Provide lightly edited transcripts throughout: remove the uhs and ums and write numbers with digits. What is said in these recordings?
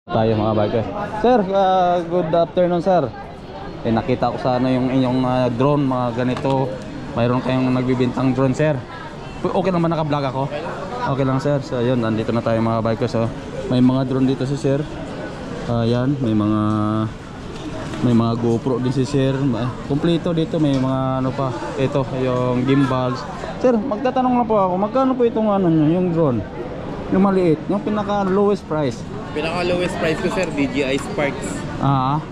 Tayo mga bikers. Sir, good afternoon sir. Nakita ko sana yung inyong drone, mga ganito. Mayroon kayong nagbibintang drone sir. Okay lang ba naka-vlog ako? Okay lang sir. So ayun, nandito na tayo mga bikers. May mga drone dito si sir. Ayan, may mga GoPro din si sir. Kompleto dito, may mga ano pa. Ito, yung gimbals. Sir, magtatanong lang po ako, magkano po itong ano nyo, yung drone? Yung maliit, yung pinaka lowest price. Pinaka lowest price ko sir, DJI Sparks.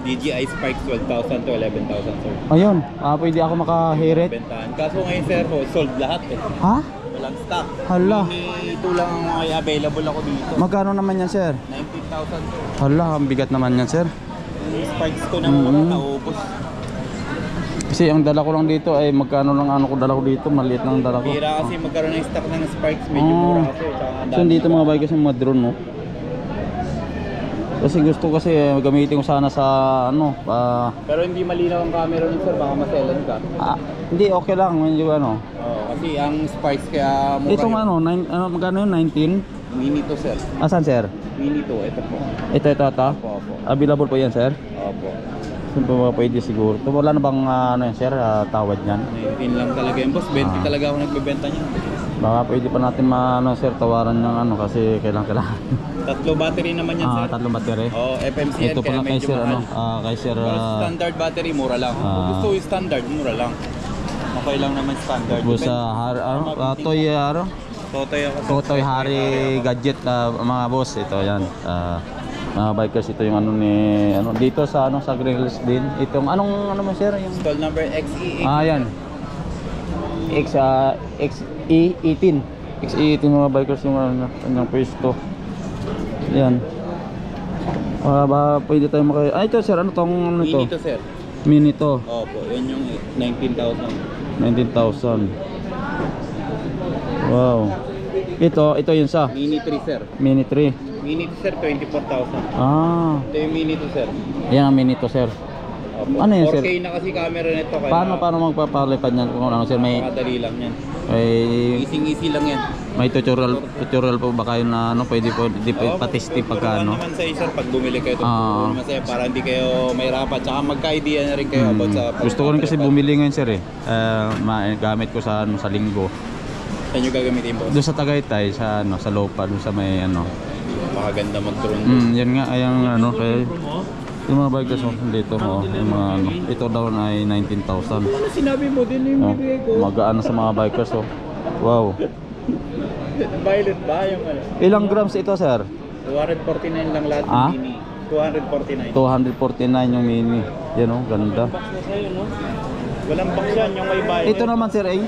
DJI Sparks 12,000 to 11,000 sir. Ayun, pwede ako makahirit. Bentahan. Kaso ngayon sir, sold lahat eh. Ha? Walang stock. Hala. Ito lang ang available ako dito. Magkano naman yan sir? 19,000 sir. Hala, ang bigat naman yan sir. Yung Sparks ko naman naubos. Kasi ang dala ko lang dito ay magkano lang ano ko dala ko dito, maliit lang dala ko. Bira kasi magkaroon ng stock ng Sparks, medyo mura kasi. So dito mga bikers yung mga drone no. Kasi gusto kasi gamitin ko sana sa ano Pero hindi malinaw ang camera nun sir, baka maselan ka. Hindi, okay lang medyo ano. Kasi ang Sparks kaya mura. Itong yun. magkano yun? 19? Mini to sir. Asan sir? Mini to, ito po. Ito. Opo. Available po yan sir? Opo. Saan po mga pwede siguro? Ito, wala na bang ano yan sir, tawad yan? 19 lang talaga yung boss, 20 talaga ako nagbebenta niya. Baka pwede pa natin sir, tawaran ng ano kasi kailangan. Tatlo battery naman yan sir. Tatlong battery. FMCN Ito pala kaya kay medyo sir mahal. kay sir Pero standard battery mura lang. Kung gusto yung standard, mura lang. Okay lang naman standard. Busa Totoy Hari Gadget mga boss, ito yan. Mga bikers, ito yung ano ni dito sa sa Green Hills din. Itong anong mo sir yung Stall number XE8. yan. XE18. XE18 mga bikers yung kanyang pwesto. Yan. Ba pwede tayo ito sir, ano tong Mini to sir. Mini to. Opo, yun yung 19,000. 19,000. Wow. Ito yun sa Mini 3 sir. Mini 3. Mini to sir, 24,000. Ito yung Mini to sir. Yan ang Mini to sir. Opo. Ano yan, 4K sir? na kasi camera nito kaya Paano magpapalipad niyan kung ano sir, makadali lang yan. Easy lang yan. may tutorial po ba kayo na pwede pa-testing pagka naman sa sir pag bumili kayo ito. Masaya para hindi kayo mahirapan. Tsaka magka-idea na rin kayo about sa gusto ko rin kasi bumili ngayon sir gamit ko sa linggo. Saan nyo gagamitin po? Doon sa Tagaytay sa sa Lopa, doon sa may Makaganda mag-drone. yan nga kay yung mga bikers dito yung mga ito daw ay 19,000. Ano sinabi mo din yung bibigay ko? Magaan sa mga bikers wow. Violet ba yung Ilang grams ito sir? 249 lang lahat ng mini. 249. 249 yung mini. Yan ganda. Box na sa'yo no? Walang box yan yung may bayan. Ito naman sir ay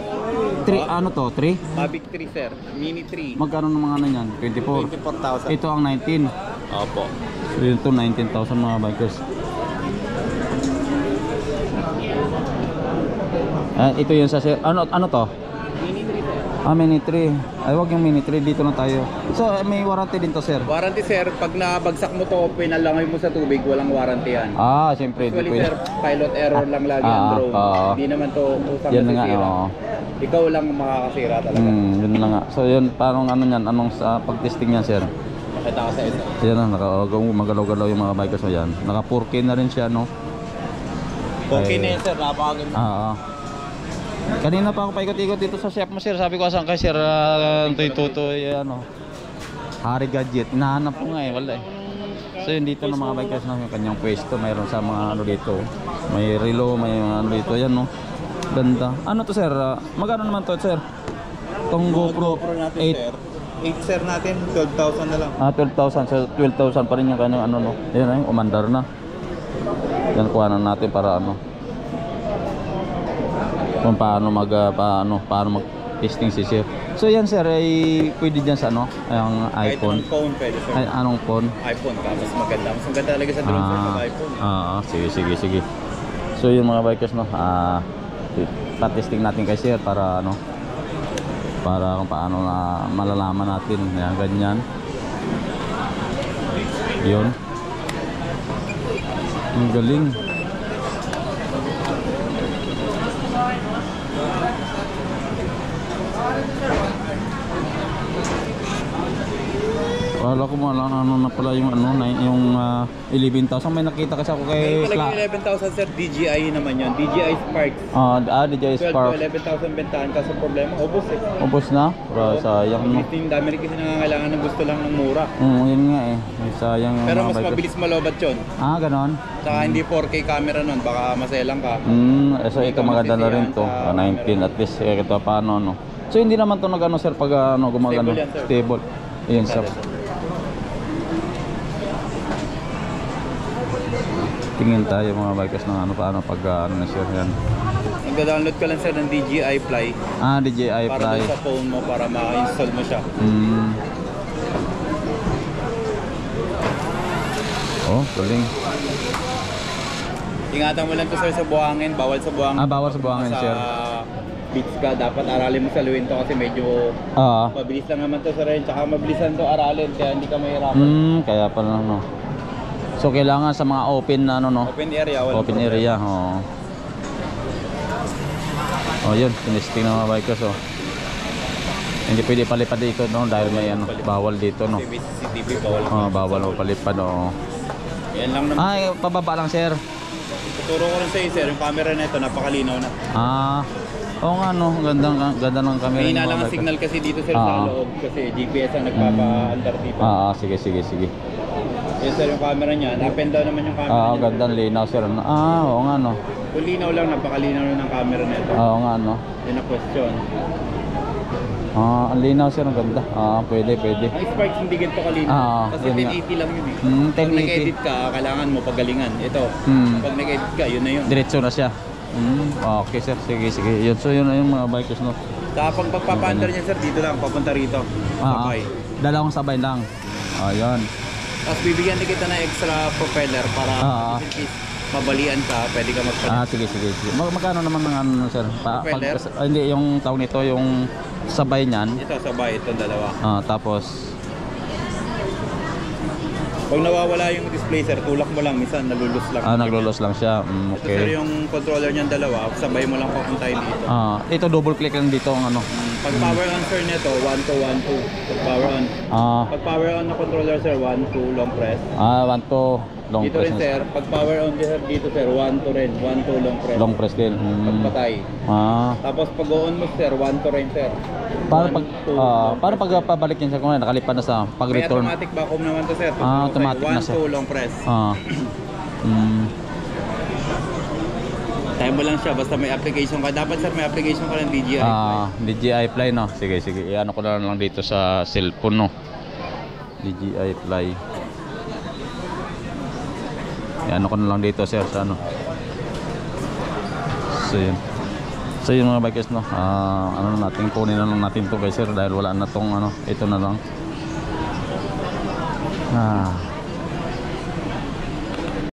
3 3? Mavic 3 sir. Mini 3. Magkano ng mga yan? 24. 24,000. Ito ang 19. Opo. So yun to 19,000 mga bikers. Ito yun sa sir. Ano to? Mini 3 sir. Mini 3. Ay wag yung Mini 3, dito na tayo. So may warranty din to sir? Warranty sir, pag nabagsak mo to, pinalangoy mo sa tubig, walang warranty yan. Siyempre di Actually pwede. sir, pilot error lang lagi ang drone. Hindi naman to usang Yan na nga, nasisira. Ikaw lang ang makakasira talaga. Yun na nga. So yun, parang anong sa pag-testing niyan sir? Nakita ko sa isa. So yan magalaw-galaw yung mga bikers yan. Naka 4K na rin siya Okay na yun sir, napakaganda. Kanina pa ako paikot-ikot dito sa shop mo sir. Sabi ko asan kay sir Tutoy Hari Gadget. Hinahanap ko nga wala So yun dito ng mga bikers na yung kanyang pwesto. Mayroon sa mga dito. May relo, may dito yan Ganda. Ano to sir? Magkano naman to sir? Tong GoPro natin 8. sir. 8 sir natin, 12,000 na lang. 12,000. So 12,000 pa rin yung kanyang Yan yung umandar na. Yan kuhanan natin para kung paano mag-testing si sir. So yan sir ay pwede diyan sa ang iPhone. Kahit anong phone pwede sir. Ay anong phone? iPhone ka, mas maganda. Mas maganda talaga sa drone sir pag iPhone. Sige. So yung mga bikers pa-testing natin kay sir para para kung paano na malalaman natin yan ganyan. Yun. Ang galing. Wala ko malang ano na pala yung ano na yung 11,000. May nakita kasi ako kay Meron talaga 11,000 sir, DJI naman yun. DJI Sparks. DJI 12 Spark. to 11,000 bentahan kaso problema, ubos eh. Ubos na? Pero sayang no. Yung dami rin kasi nangangailangan ng gusto lang ng mura. Yun nga eh. Sayang yung Pero mga mas bikers. mabilis malobat yun. Ganon. Saka hindi 4K camera nun, baka maselang ka. So ito maganda na rin to. 19 at least ito paano no. So hindi naman to nagano sir pag gumagano Stable yan, sir. stable. Ayun sir. Tingin tayo mga bikers ng paano pag na sir yan. Magda-download ka lang sir ng DJI Fly. DJI Para Fly. doon sa phone mo para ma-install mo siya. Galing. Ingatan mo lang to sir sa buhangin, bawal sa buhangin. Bawal sa buhangin Sa sir. beach ka, dapat aralin mo saluhin to kasi medyo mabilis lang naman to sir. Tsaka mabilisan to aralin kaya hindi ka mahirapan. Kaya pala no. So kailangan sa mga open na ano no. Open area, walang Open problema. area, yun, tinisting ng mga bikers Hindi pwede palipad dito no dahil may bawal dito no. CCTV bawal. Bawal mo palipad Yan lang naman. Pababa lang sir. Tuturo ko rin sa iyo sir, yung camera nito napakalinaw na. Oo nga no, ganda ng camera. May ng mga lang ang bikers. signal kasi dito sir sa loob kasi GPS ang nagpapa-andar dito. Sige. Yan sir yung camera niya, up and down naman yung camera niya. Ganda linaw sir. Oo nga no. Kung linaw lang, napakalinaw na ng camera nito. Oo nga no. Yun ang question. Ang linaw sir, ang ganda. Pwede. Ang Sparks hindi ganito kalinaw. Kasi yun nga. 1080 lang yun eh. 1080. Pag nag-edit ka, kailangan mo pagalingan. Ito, pag nag-edit ka, yun na yun. Diretso na siya. Okay sir, sige. Yun, so yun na yung mga bikers no. Kapag pagpapandar niya sir, dito lang, papunta rito. Sabay. Dalawang sabay lang. Ayan. Tapos bibigyan din kita ng extra propeller para in case mabalian ka, pwede ka magpalit. Sige. Magkano naman ng ano sir? Propeller? Hindi, yung tawag nito, yung sabay niyan. Ito, sabay, itong dalawa. Tapos Pag nawawala yung display sir, tulak mo lang, minsan nalulus lang. naglolos lang siya. Ito sir, Okay. yung controller niyan dalawa, sabay mo lang papuntahin dito. Ito double click lang dito ang ano. Pag power on sir nito, 1 to 1 to. Pag power on. Pag power on na controller sir, 1 to long press. 1 to long Dito press. rin sir, pag power on dito sir, 1 to rin, 1 to long press. Long press din. Pag patay. Tapos pag on mo sir, 1 to rin sir. Para pag pabalik niya sa kung nakalipad na sa May pag-return. automatic vacuum naman to sir. Automatic na 1 sir. to long press. Tayo mo lang siya, basta may application ka. Dapat sir, may application ka ng DJI. DJI Fly no. Sige. Iano ko na lang dito sa cellphone no. DJI Fly. Iano ko na lang dito sir sa ano. So yun mga bikers no. Ano na natin, kunin na lang natin to guys sir dahil wala na tong ano, ito na lang.